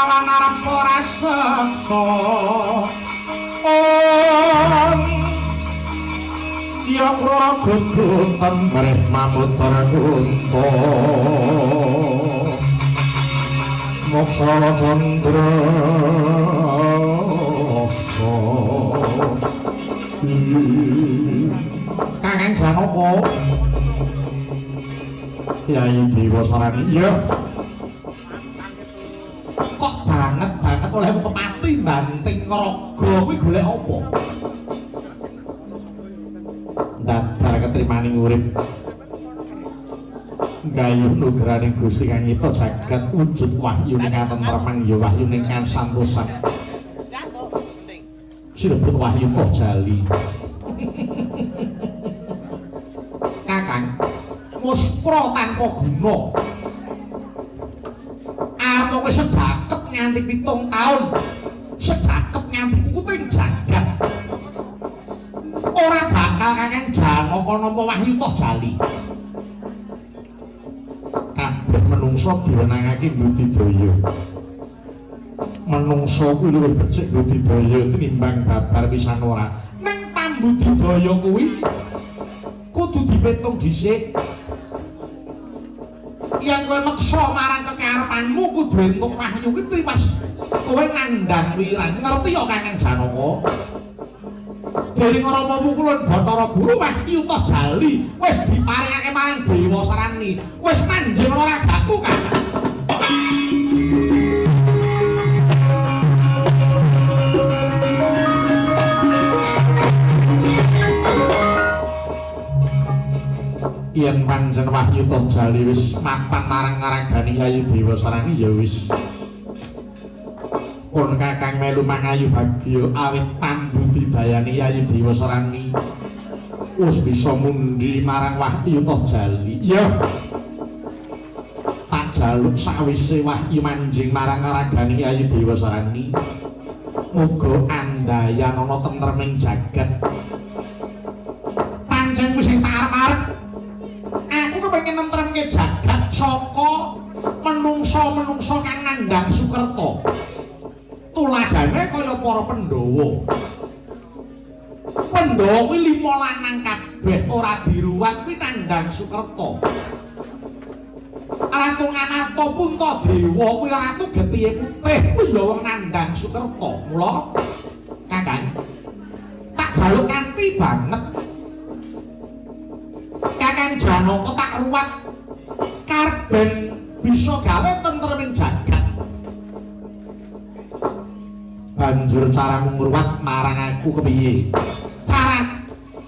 lawan arep ora seksa ya krara gugunten bareh mamutar kunto moksa candra Kakang Janaka Kyai Dewasarani iya kok banget olehmu kepati banting raga kuwi golek apa dadar ketrimaning urip gayuh nugraning Gusti kang nyipta jagat wujud wahyuning katentreman ya wahyuning kasantosan sinebut wahyu toh jali Kakang muspra tanpa guna arep wis sedakep nganti 7 taun sedakep nganti kukuting jagat ora bakal Kakang Janaka nampa wahyu toh jali kabeh menungsa diwenangake budidaya menungsa kuwi luwih becik budidaya tinimbang babar pisan ora ning pambudidaya kuwi kudu dipetung dhisik yen kowe meksa marang kekarepanmu kudu entuk wahyu kuwi triwas kowe nandhang wiran ngerti ya Kakang Janaka dening Rama Mukulun Bathara Guru wahyu toh jali wis diparingake marang Dewasarani wis manjing ragaku Kakang yen pancen wahyu toh jali wis mapan marang ngaragani Kyai Dewasarani ya wis pun Kakang melu mangayu bagya awit pambudidayane Kyai Dewasarani wis bisa mundi marang wahyu toh jali iya tak jaluk sawise wahyu manjing marang ngaragani Kyai Dewasarani muga andayan ana tentreming jagat pancen wis tak arep-arep aku kepengin nentremke jagat saka menungsa-menungsa kang nandhang Sukerta. Tuladane kaya para Pandhawa. Pandhawa kuwi 5 lanang kabeh ora diruwat kuwi nandhang Sukerta. Ratu Ngamarta Puntadewa kuwi ratu getihe putih kuwi ya wong nandhang Sukerta. Mula Kakang tak jaluk kanthi banget Kakang Janaka tak ruwat karben bisa gawe tentreming jagat banjur caramu ngruwat marang aku kepiye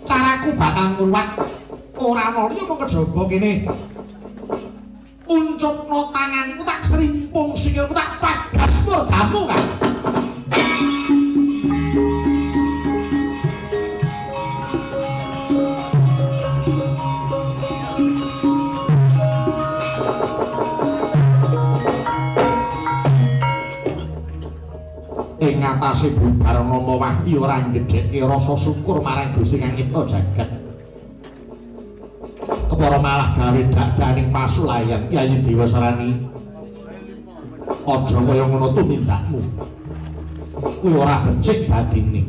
caraku bakal ngruwat ora ana liya mung kejaba kene uncupno tanganku tak serimpung sikilku tak pagas murdamu kan ing ngatasé bubar nama wahyu ora gedhekke rasa syukur marang Gusti kang nyipta jagat kepara malah gawe dakdaning pasulayan Kyai Dewasarani aja kaya ngono tumindakmu kuwi ora becik dadine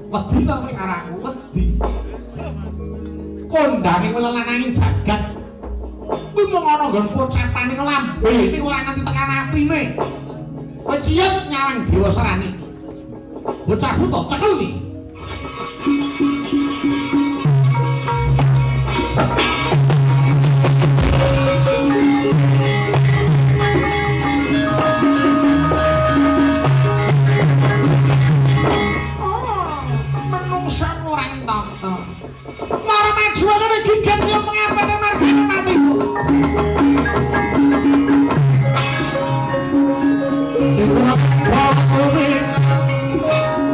wedi ta kowe karaku wedi kondange lananging jagat kuwi mung ana nggon pocapaning lambene ora nganti tekan atine Peciat nyawang Dewasarani bocah buta cekel nih menungsa orang tata mara maju ada gigat yang mengapa margane mati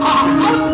Wow,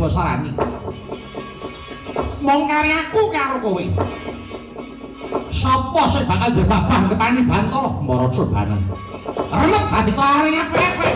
Sarani. Mong kari aku karo kowe. Sapa sing bakal debabah ngepani Bantala Maracabana? Remet dadi kelare apik-apik.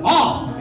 Oh.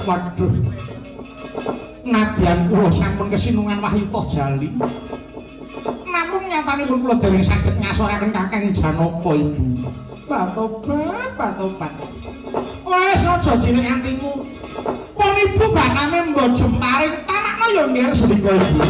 Waduh. Nadyan kula sampun kesinungan Wahyu Jali. Namung nyatanipun kula dereng saged ngasoraken Kakang Janaka, Ibu. Patobat. Wes aja cilik atimu. Pun Ibu bakane mbok jemparing tanakno ya nggih sedika Ibu.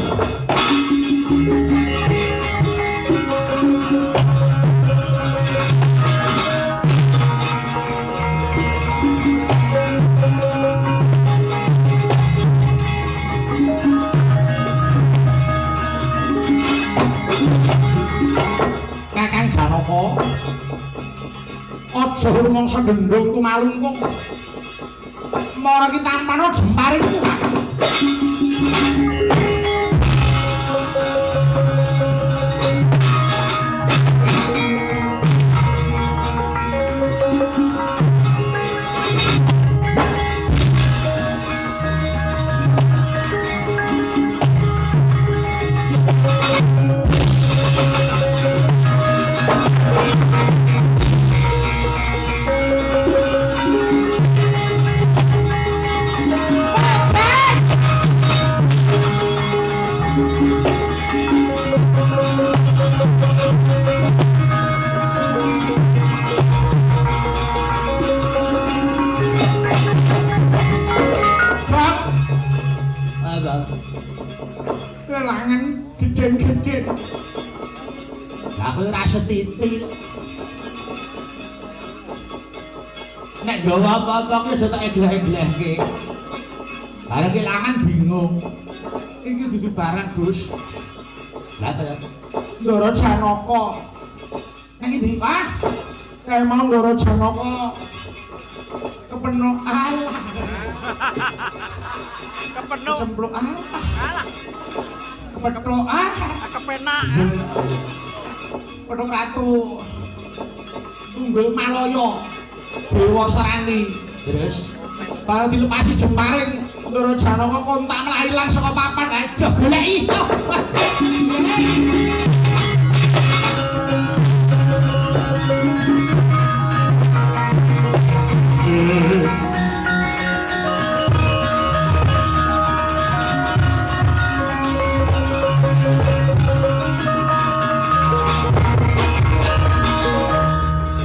Kakang Janaka, aja rumangsa gendhong kumalungkung. Mara ki tampano jemparingku, Pak. Kelangan gede-gede. Lah kowe ora setitik. Nek gawa apa-apa ki aja tak egleh-eglehke. Bareng kelangan bingung. Iki dudu barang, Gus. Lah ta. Ndara Janaka. Nang ndi, Pak? Kae mau Ndara Janaka. Kepenuk alah. Kepenuk. Cempluk alah. Alah, Kepenuk kepenak. Pedhong ratu. Tunggul Maloyo. Dewa Serani. Terus bareng dilepasi jemparing Ndara Janaka kontak mlayu ilang saka papan ae do goleki.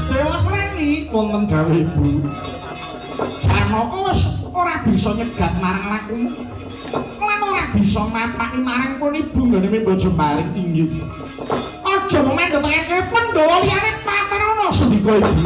Dewa Serani wonten dawuh Ibu. Janaka wis ora bisa nyegat marang lakumu. Lan ora bisa mapaki marang pun ibu nggone mimba jembaring inggih. Aja mung mendhetake Pandhawa liyane paterana sendika ibu.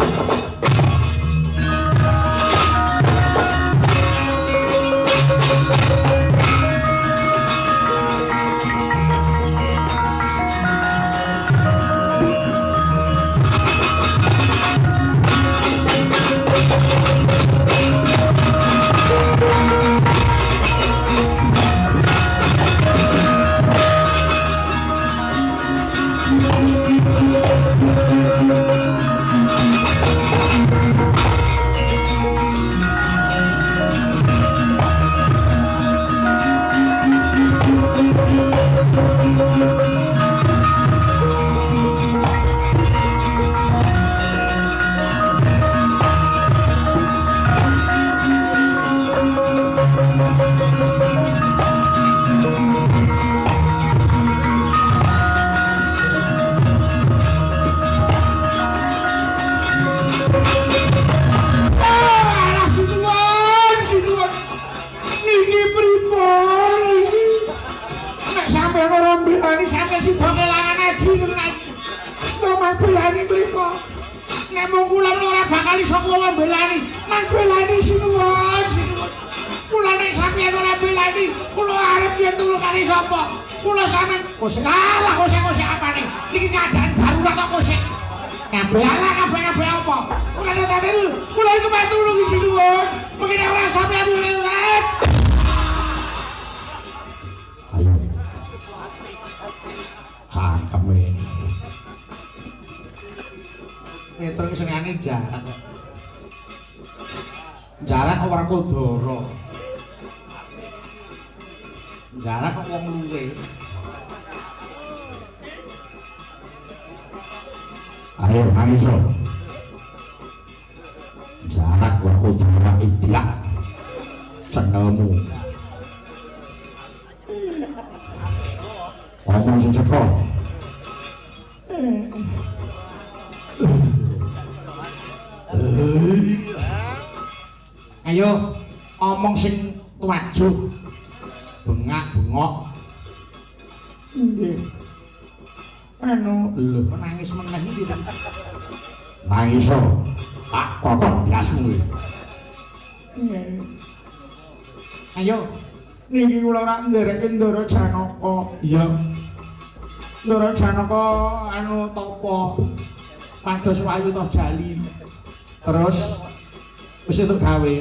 Terus senengane jarak. Jarak ora kodoro. Jarak kok wong luwe. Ayo nangis. Jarak ora kodoro idiak. Cengelmu. Omong sing cekok. Ayo omong sing tuwajuk. Bengak-bengok. Nggih. Anu, lho nangis meneh iki. Nangis to. Tak kokon biasmu iki. Nggih. Ayo, niki kula ora ndereke Ndara Janaka. Iya. Ndara Janaka anu tapa pados wayu toh jali. Terus wis entuk gawe.